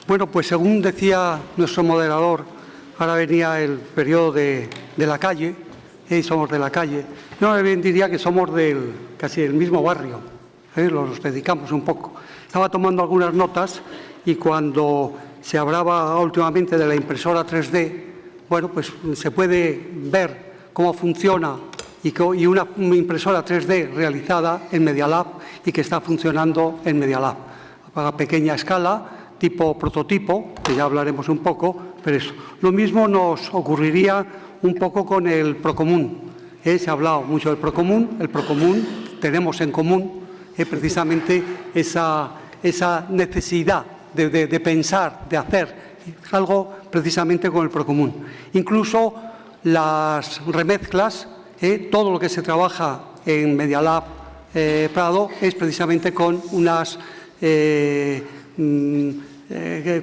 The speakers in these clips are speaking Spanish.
Bueno, pues según decía nuestro moderador, ahora venía el periodo de la calle, somos de la calle. Yo bien diría que somos casi del mismo barrio, los dedicamos un poco. Estaba tomando algunas notas y cuando se hablaba últimamente de la impresora 3D, bueno, pues se puede ver cómo funciona y una impresora 3D realizada en Media Lab y que está funcionando en Media Lab a pequeña escala, tipo prototipo, que ya hablaremos un poco, pero eso. Lo mismo nos ocurriría un poco con el Procomún. Se ha hablado mucho del Procomún. El Procomún tenemos en común precisamente esa necesidad de pensar, de hacer algo precisamente con el Procomún. Incluso las remezclas, todo lo que se trabaja en Media Lab Prado es precisamente con unas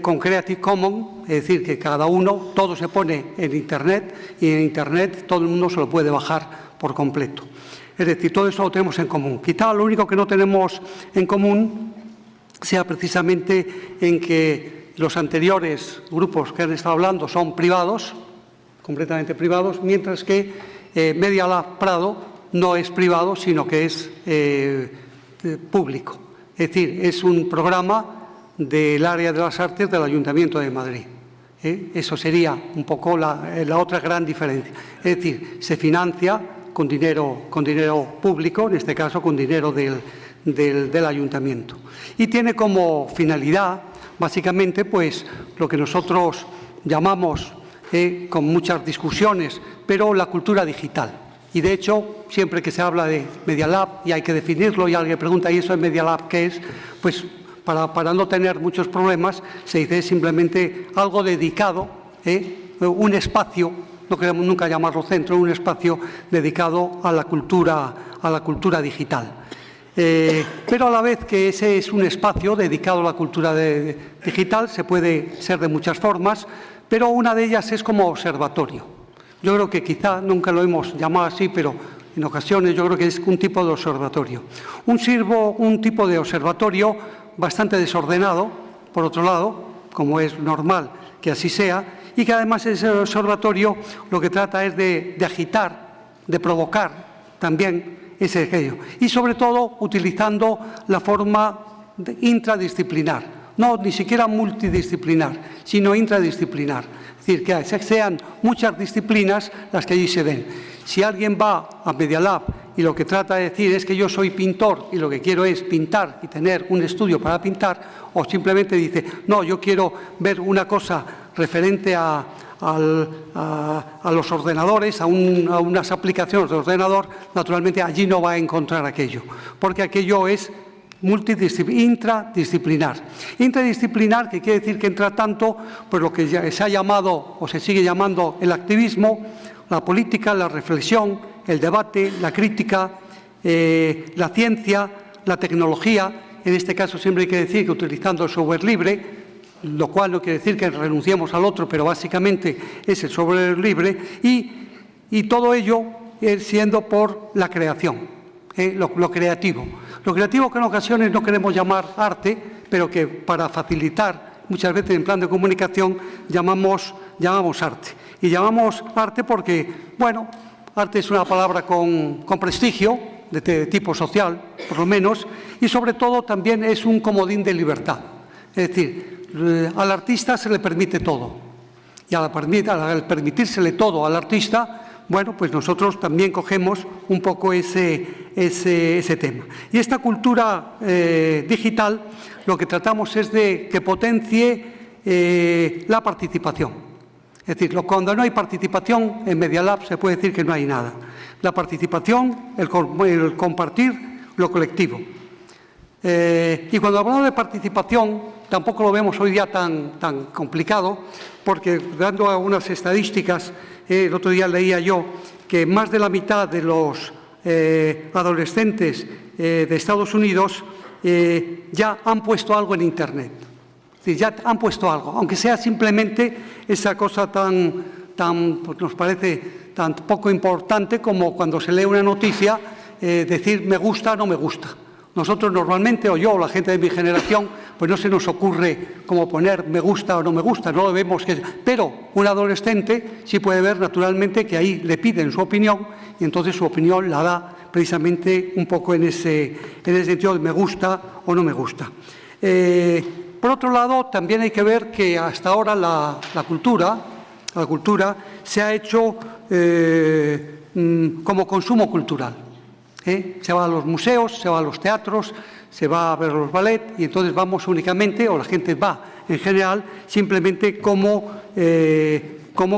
con Creative Commons, es decir, que cada uno, todo se pone en Internet y en Internet todo el mundo se lo puede bajar por completo. Es decir, todo eso lo tenemos en común. Quizá lo único que no tenemos en común sea precisamente en que los anteriores grupos que han estado hablando son privados, completamente privados, mientras que Media Lab Prado no es privado, sino que es público. Es decir, es un programa del área de las artes del Ayuntamiento de Madrid. Eso sería un poco la otra gran diferencia. Es decir, se financia con dinero público, en este caso con dinero del Ayuntamiento. Y tiene como finalidad, básicamente, pues lo que nosotros llamamos, con muchas discusiones, pero la cultura digital. Y, de hecho, siempre que se habla de Media Lab y hay que definirlo y alguien pregunta, ¿y eso es Media Lab qué es? Pues para no tener muchos problemas, se dice simplemente algo dedicado, un espacio, no queremos nunca llamarlo centro, un espacio dedicado a la cultura digital. Pero a la vez que ese es un espacio dedicado a la cultura digital, se puede ser de muchas formas, pero una de ellas es como observatorio. Yo creo que quizá nunca lo hemos llamado así, pero en ocasiones yo creo que es un tipo de observatorio. Un tipo de observatorio bastante desordenado, por otro lado, como es normal que así sea, y que además ese observatorio lo que trata es de agitar, de provocar también ese aquello. Y sobre todo utilizando la forma intradisciplinar, no ni siquiera multidisciplinar, sino intradisciplinar. Es decir, que sean muchas disciplinas las que allí se den. Si alguien va a Media Lab y lo que trata de decir es que yo soy pintor y lo que quiero es pintar y tener un estudio para pintar, o simplemente dice, no, yo quiero ver una cosa referente a los ordenadores, a unas aplicaciones de ordenador, naturalmente allí no va a encontrar aquello, porque aquello es intradisciplinar. Intradisciplinar, que quiere decir que entra tanto, pues lo que ya se ha llamado o se sigue llamando el activismo, la política, la reflexión, el debate, la crítica, la ciencia, la tecnología. En este caso siempre hay que decir que utilizando el software libre, lo cual no quiere decir que renunciemos al otro, pero básicamente es el software libre, y todo ello siendo por la creación, lo creativo. Lo creativo que en ocasiones no queremos llamar arte, pero que para facilitar, muchas veces en plan de comunicación, llamamos arte. Y llamamos arte porque, bueno, arte es una palabra con prestigio, de tipo social, por lo menos, y sobre todo también es un comodín de libertad. Es decir, al artista se le permite todo. Y al permitírsele todo al artista, bueno, pues nosotros también cogemos un poco ese tema. Y esta cultura digital lo que tratamos es de que potencie la participación. Es decir, cuando no hay participación en Media Lab se puede decir que no hay nada. La participación, el compartir, lo colectivo. Y cuando hablamos de participación, tampoco lo vemos hoy día tan complicado, porque dando algunas estadísticas, el otro día leía yo que más de la mitad de los adolescentes de Estados Unidos ya han puesto algo en Internet. Es decir, ya han puesto algo, aunque sea simplemente esa cosa tan pues nos parece tan poco importante como cuando se lee una noticia decir me gusta o no me gusta. Nosotros normalmente, o yo, o la gente de mi generación, pues no se nos ocurre cómo poner me gusta o no me gusta, no lo vemos pero un adolescente sí puede ver naturalmente que ahí le piden su opinión y entonces su opinión la da precisamente un poco en ese sentido de me gusta o no me gusta. Por otro lado, también hay que ver que hasta ahora la cultura se ha hecho como consumo cultural. Se va a los museos, se va a los teatros, se va a ver los ballet y entonces vamos únicamente, o la gente va en general, simplemente como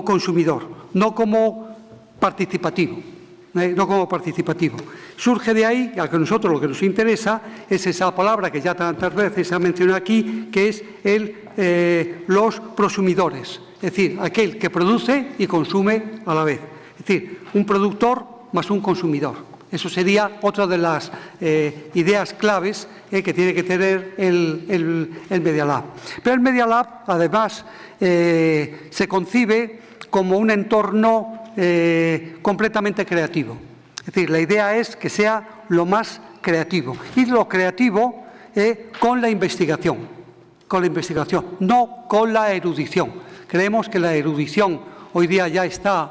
consumidor, no como participativo. No como participativo. Surge de ahí, a que nosotros lo que nos interesa es esa palabra que ya tantas veces se ha mencionado aquí, que es los prosumidores, es decir, aquel que produce y consume a la vez. Es decir, un productor más un consumidor. Eso sería otra de las ideas claves que tiene que tener el Media Lab. Pero el Media Lab, además, se concibe como un entorno completamente creativo. Es decir, la idea es que sea lo más creativo. Y lo creativo con la investigación, no con la erudición. Creemos que la erudición hoy día ya está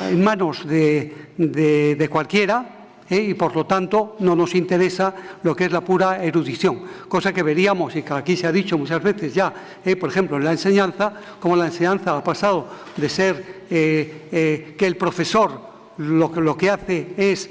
en manos de cualquiera y por lo tanto no nos interesa lo que es la pura erudición, cosa que veríamos y que aquí se ha dicho muchas veces ya, por ejemplo en la enseñanza, como la enseñanza ha pasado de ser que el profesor lo que hace es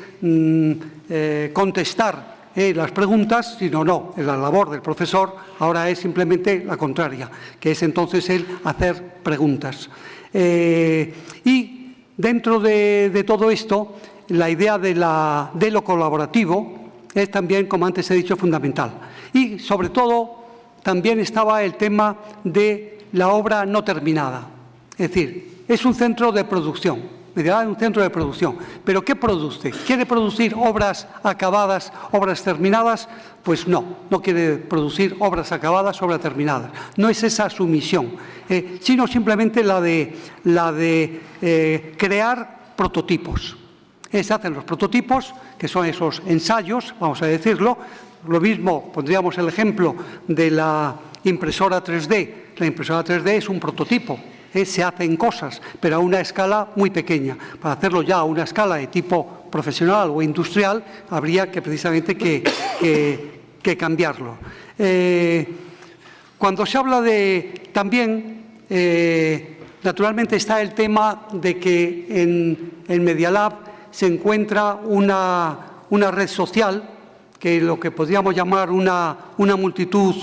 contestar las preguntas, sino no, la labor del profesor ahora es simplemente la contraria, que es entonces el hacer preguntas. Y dentro de todo esto, la idea de lo colaborativo es también, como antes he dicho, fundamental. Y, sobre todo, también estaba el tema de la obra no terminada. Es decir, es un centro de producción, es un centro de producción. ¿Pero qué produce? ¿Quiere producir obras acabadas, obras terminadas? Pues no quiere producir obras acabadas, obras terminadas. No es esa su misión, sino simplemente la de crear prototipos. Se hacen los prototipos, que son esos ensayos, vamos a decirlo. Lo mismo, pondríamos el ejemplo de la impresora 3D. La impresora 3D es un prototipo. Se hacen cosas, pero a una escala muy pequeña. Para hacerlo ya a una escala de tipo profesional o industrial, habría que precisamente que cambiarlo. Cuando se habla de también, naturalmente está el tema de que en Media Lab se encuentra una red social, que lo que podríamos llamar una multitud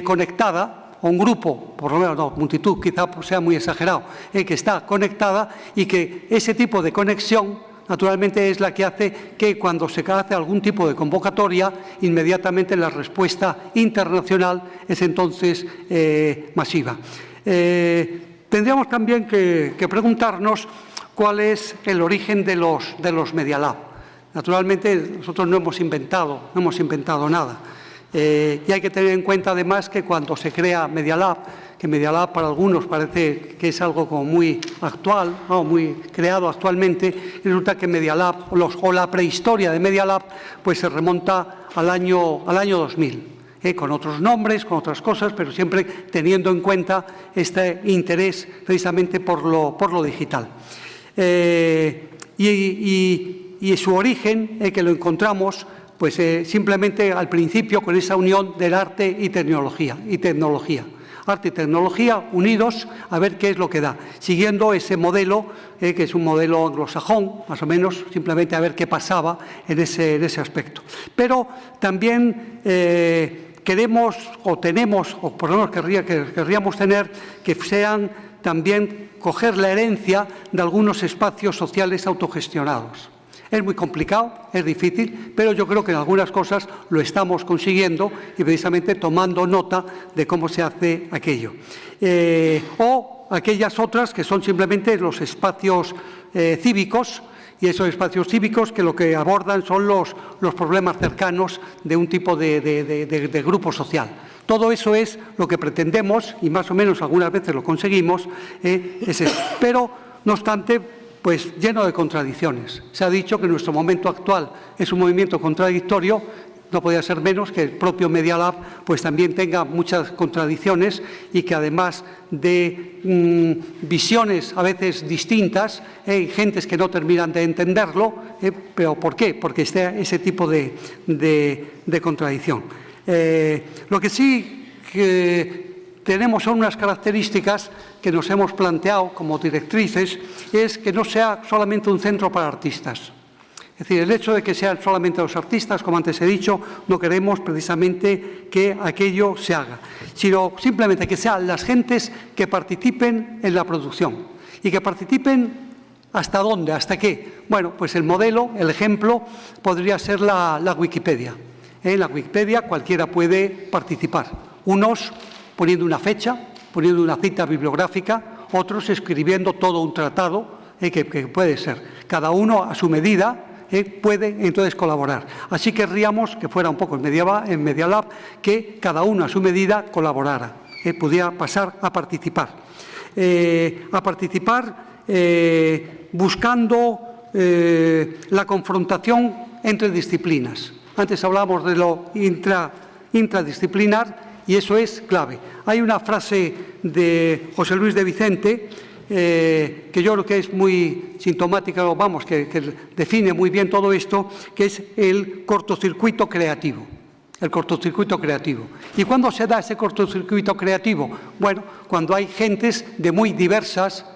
conectada, o un grupo, por lo menos no, multitud quizá sea muy exagerado, que está conectada y que ese tipo de conexión naturalmente es la que hace que cuando se hace algún tipo de convocatoria, inmediatamente la respuesta internacional es entonces masiva. Tendríamos también que preguntarnos cuál es el origen de los Media Lab. Naturalmente nosotros no hemos inventado nada. Y hay que tener en cuenta además que cuando se crea Media Lab, que Media Lab para algunos parece que es algo como muy actual, ¿no? Muy creado actualmente, y resulta que Media Lab o la prehistoria de Media Lab pues se remonta al año 2000, con otros nombres, con otras cosas, pero siempre teniendo en cuenta este interés precisamente por lo digital. Y su origen, que lo encontramos pues simplemente al principio con esa unión del arte y tecnología. Arte y tecnología unidos a ver qué es lo que da, siguiendo ese modelo, que es un modelo anglosajón, más o menos, simplemente a ver qué pasaba en ese aspecto. Pero también queremos o tenemos, o por lo menos querríamos tener, que sean también coger la herencia de algunos espacios sociales autogestionados. Es muy complicado, es difícil, pero yo creo que en algunas cosas lo estamos consiguiendo y precisamente tomando nota de cómo se hace aquello. O aquellas otras que son simplemente los espacios cívicos Y esos espacios cívicos que lo que abordan son los problemas cercanos de un tipo de grupo social. Todo eso es lo que pretendemos, y más o menos algunas veces lo conseguimos, pero, no obstante, pues lleno de contradicciones. Se ha dicho que nuestro momento actual es un movimiento contradictorio. No podía ser menos que el propio Media Lab pues también tenga muchas contradicciones y que además de visiones a veces distintas, gentes que no terminan de entenderlo, pero ¿por qué? Porque está ese tipo de contradicción. Lo que sí tenemos son unas características que nos hemos planteado como directrices, es que no sea solamente un centro para artistas. Es decir, el hecho de que sean solamente los artistas, como antes he dicho, no queremos precisamente que aquello se haga, sino simplemente que sean las gentes que participen en la producción. ¿Y que participen hasta dónde? ¿Hasta qué? Bueno, pues el modelo, el ejemplo, podría ser la Wikipedia. En la Wikipedia cualquiera puede participar. Unos poniendo una fecha, poniendo una cita bibliográfica, otros escribiendo todo un tratado, que puede ser. Cada uno a su medida puede entonces colaborar. Así querríamos que fuera un poco en Media Lab, que cada uno a su medida colaborara, pudiera pasar a participar. Buscando la confrontación entre disciplinas. Antes hablábamos de lo intradisciplinar y eso es clave. Hay una frase de José Luis de Vicente que yo creo que es muy sintomática, vamos, que define muy bien todo esto, que es el cortocircuito creativo. El cortocircuito creativo. ¿Y cuándo se da ese cortocircuito creativo? Bueno, cuando hay gentes de muy diversas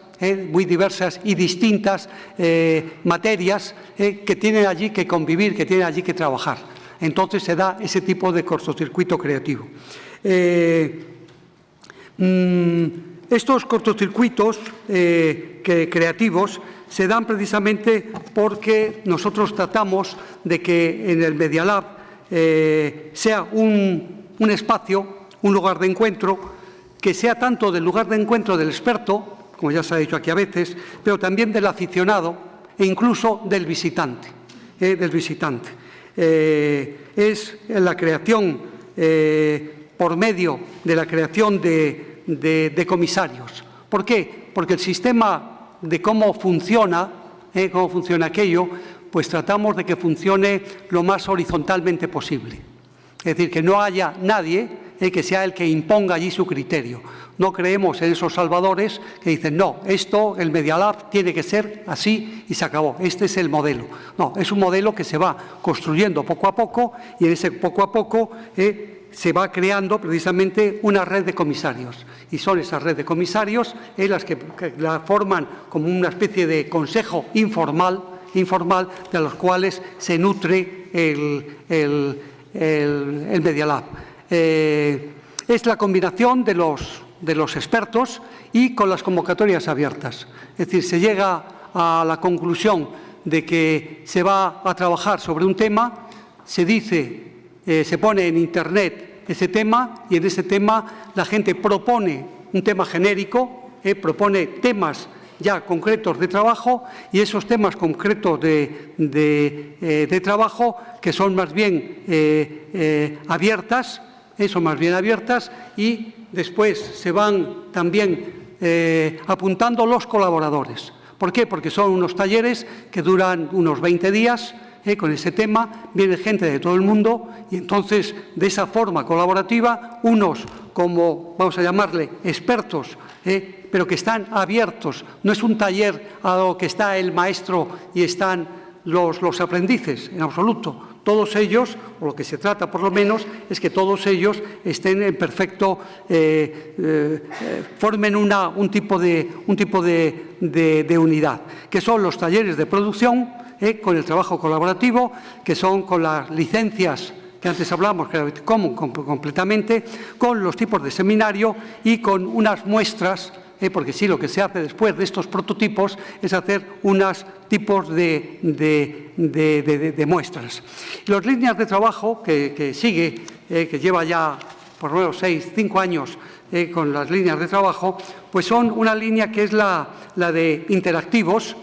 y distintas materias que tienen allí que convivir, que tienen allí que trabajar. Entonces se da ese tipo de cortocircuito creativo. Estos cortocircuitos creativos se dan precisamente porque nosotros tratamos de que en el Media Lab sea un espacio, un lugar de encuentro, que sea tanto del lugar de encuentro del experto, como ya se ha dicho aquí a veces, pero también del aficionado e incluso del visitante. Es la creación, por medio de la creación de comisarios. ¿Por qué? Porque el sistema de cómo funciona aquello, pues tratamos de que funcione lo más horizontalmente posible. Es decir, que no haya nadie que sea el que imponga allí su criterio. No creemos en esos salvadores que dicen, no, esto, el Media Lab, tiene que ser así y se acabó. Este es el modelo. No, es un modelo que se va construyendo poco a poco y en ese poco a poco se va creando precisamente una red de comisarios. Y son esas redes de comisarios las que la forman como una especie de consejo informal de los cuales se nutre el Media Lab. Es la combinación de los expertos y con las convocatorias abiertas. Es decir, se llega a la conclusión de que se va a trabajar sobre un tema, se dice, se pone en Internet ese tema y en ese tema la gente propone un tema genérico, propone temas ya concretos de trabajo y esos temas concretos de trabajo que son más bien abiertas, y después se van también apuntando los colaboradores. ¿Por qué? Porque son unos talleres que duran unos 20 días con ese tema, viene gente de todo el mundo y entonces de esa forma colaborativa, unos como, vamos a llamarle, expertos, pero que están abiertos. No es un taller a lo que está el maestro y están los aprendices, en absoluto. Todos ellos, o lo que se trata por lo menos, es que todos ellos estén en perfecto, formen un tipo de unidad, que son los talleres de producción, con el trabajo colaborativo, que son con las licencias que antes hablamos, que completamente, con los tipos de seminario y con unas muestras, porque sí, lo que se hace después de estos prototipos es hacer unos tipos de muestras. Las líneas de trabajo que sigue, que lleva ya por lo menos 5 años con las líneas de trabajo, pues son una línea que es la de interactivos,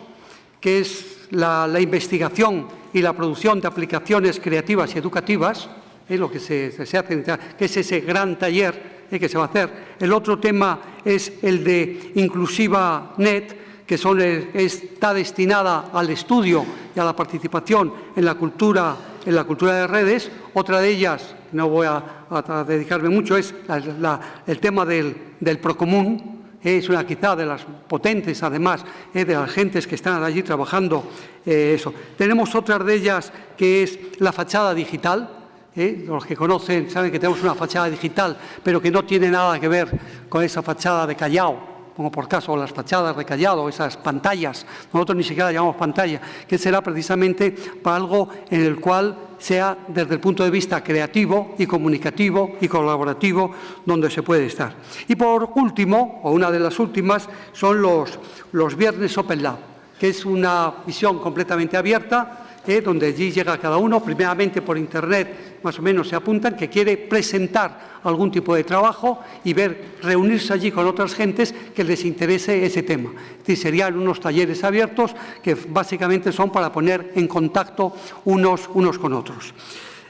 que es la investigación y la producción de aplicaciones creativas y educativas, lo que se hace, que es ese gran taller que se va a hacer. El otro tema es el de InclusivaNet, que está destinada al estudio y a la participación en la cultura de redes. Otra de ellas, no voy a dedicarme mucho, es el tema del Procomún. Es una quizá de las potentes, además, de las gentes que están allí trabajando eso. Tenemos otra de ellas que es la fachada digital. Los que conocen saben que tenemos una fachada digital, pero que no tiene nada que ver con esa fachada de Callao, como por caso las fachadas de Callao, esas pantallas. Nosotros ni siquiera llamamos pantalla, que será precisamente para algo en el cual sea desde el punto de vista creativo y comunicativo y colaborativo donde se puede estar. Y por último, o una de las últimas, son los Viernes Open Lab, que es una visión completamente abierta, donde allí llega cada uno, primeramente por Internet, más o menos se apuntan, que quiere presentar algún tipo de trabajo y reunirse allí con otras gentes que les interese ese tema. Es decir, serían unos talleres abiertos que básicamente son para poner en contacto unos con otros.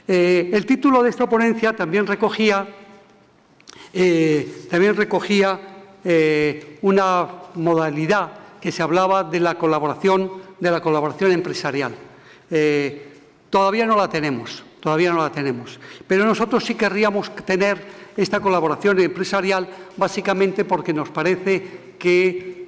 El título de esta ponencia también recogía una modalidad que se hablaba de la colaboración empresarial. Todavía no la tenemos, pero nosotros sí querríamos tener esta colaboración empresarial básicamente porque nos parece que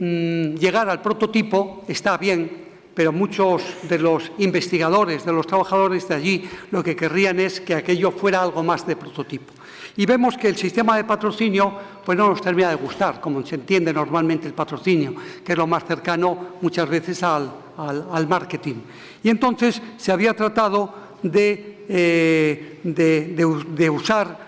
llegar al prototipo está bien, pero muchos de los investigadores, de los trabajadores de allí, lo que querrían es que aquello fuera algo más de prototipo. Y vemos que el sistema de patrocinio pues no nos termina de gustar, como se entiende normalmente el patrocinio, que es lo más cercano muchas veces al marketing. Y entonces se había tratado de usar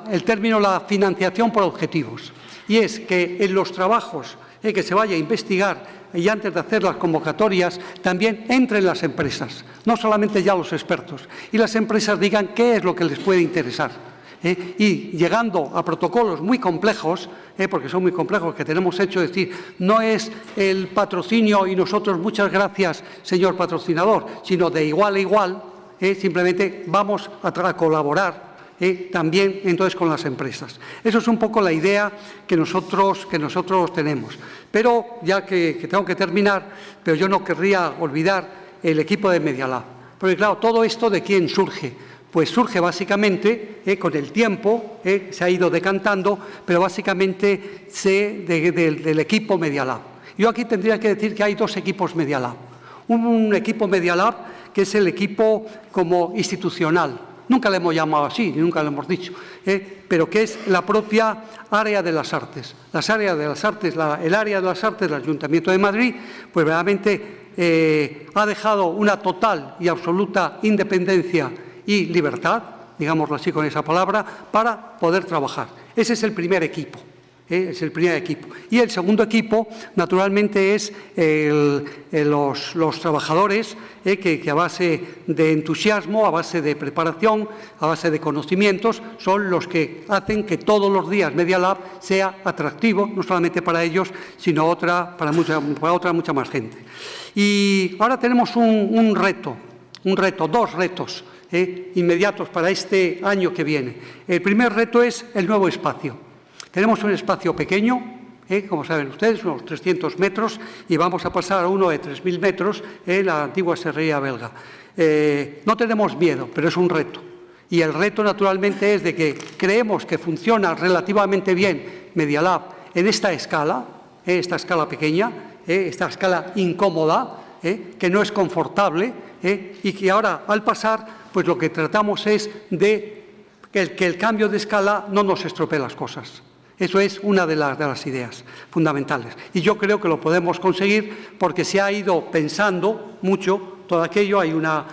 el término la financiación por objetivos. Y es que en los trabajos que se vaya a investigar y antes de hacer las convocatorias también entren las empresas, no solamente ya los expertos, y las empresas digan qué es lo que les puede interesar. Y llegando a protocolos muy complejos, porque son muy complejos, que tenemos hecho, es decir, no es el patrocinio y nosotros muchas gracias, señor patrocinador, sino de igual a igual, simplemente vamos a colaborar también entonces con las empresas. Eso es un poco la idea que nosotros tenemos. Pero ya que tengo que terminar, pero yo no querría olvidar el equipo de Media Lab. Porque claro, todo esto ¿de quién surge? Pues surge básicamente con el tiempo, se ha ido decantando, pero básicamente del equipo Media Lab. Yo aquí tendría que decir que hay dos equipos Media Lab. Un equipo Media Lab que es el equipo como institucional. Nunca le hemos llamado así, nunca lo hemos dicho, pero que es la propia área de las artes. El área de las artes del Ayuntamiento de Madrid, pues realmente ha dejado una total y absoluta independencia y libertad, digámoslo así con esa palabra, para poder trabajar. Ese es el primer equipo. Y el segundo equipo, naturalmente, es los trabajadores que a base de entusiasmo, a base de preparación, a base de conocimientos, son los que hacen que todos los días Media Lab sea atractivo, no solamente para ellos, sino para mucha más gente. Y ahora tenemos dos retos inmediatos para este año que viene. El primer reto es el nuevo espacio. Tenemos un espacio pequeño, como saben ustedes, unos 300 metros, y vamos a pasar a uno de 3.000 metros en la antigua serrería belga. No tenemos miedo, pero es un reto. Y el reto, naturalmente, es de que creemos que funciona relativamente bien Media Lab en esta escala pequeña, esta escala incómoda, que no es confortable, y que ahora, al pasar, pues lo que tratamos es de que el cambio de escala no nos estropee las cosas. Eso es una de las ideas fundamentales. Y yo creo que lo podemos conseguir porque se ha ido pensando mucho todo aquello. En la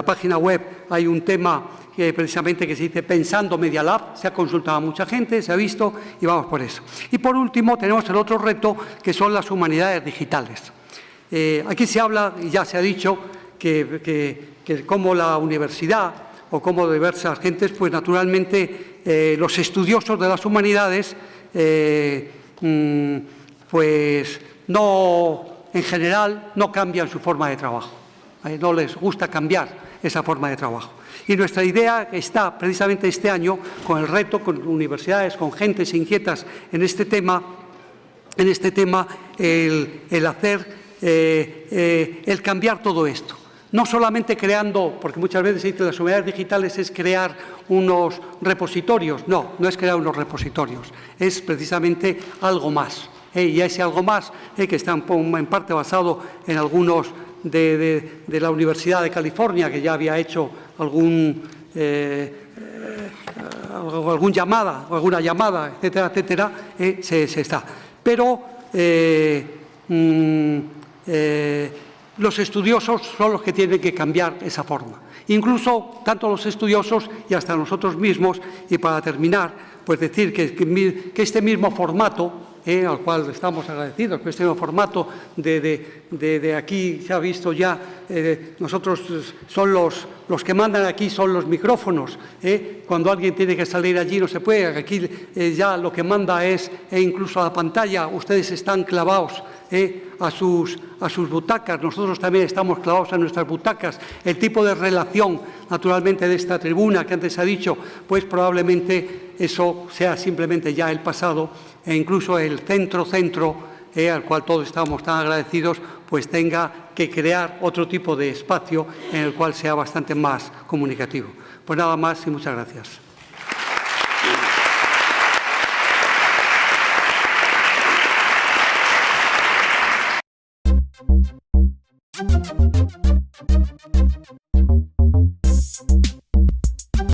página web hay un tema precisamente que se dice Pensando Media Lab. Se ha consultado a mucha gente, se ha visto y vamos por eso. Y por último tenemos el otro reto que son las humanidades digitales. Aquí se habla, y ya se ha dicho, que como la universidad o como diversas gentes, pues naturalmente los estudiosos de las humanidades pues no, en general, no cambian su forma de trabajo. No les gusta cambiar esa forma de trabajo. Y nuestra idea está precisamente este año con el reto, con universidades, con gentes inquietas en este tema, el cambiar todo esto. No solamente creando, porque muchas veces se dice que las unidades digitales es crear unos repositorios. No, no es crear unos repositorios, es precisamente algo más. Y ese algo más, que está en parte basado en algunos de la Universidad de California, que ya había hecho alguna llamada, etcétera, etcétera, se está. Pero los estudiosos son los que tienen que cambiar esa forma. Incluso tanto los estudiosos y hasta nosotros mismos, y para terminar, pues decir que este mismo formato, al cual estamos agradecidos, que este mismo formato de aquí se ha visto ya, nosotros son los que mandan aquí, son los micrófonos. Cuando alguien tiene que salir allí no se puede, aquí ya lo que manda es incluso a la pantalla, ustedes están clavados a sus butacas, nosotros también estamos clavados a nuestras butacas. El tipo de relación, naturalmente, de esta tribuna que antes se ha dicho, pues probablemente eso sea simplemente ya el pasado, e incluso el centro, al cual todos estamos tan agradecidos, pues tenga que crear otro tipo de espacio en el cual sea bastante más comunicativo. Pues nada más y muchas gracias.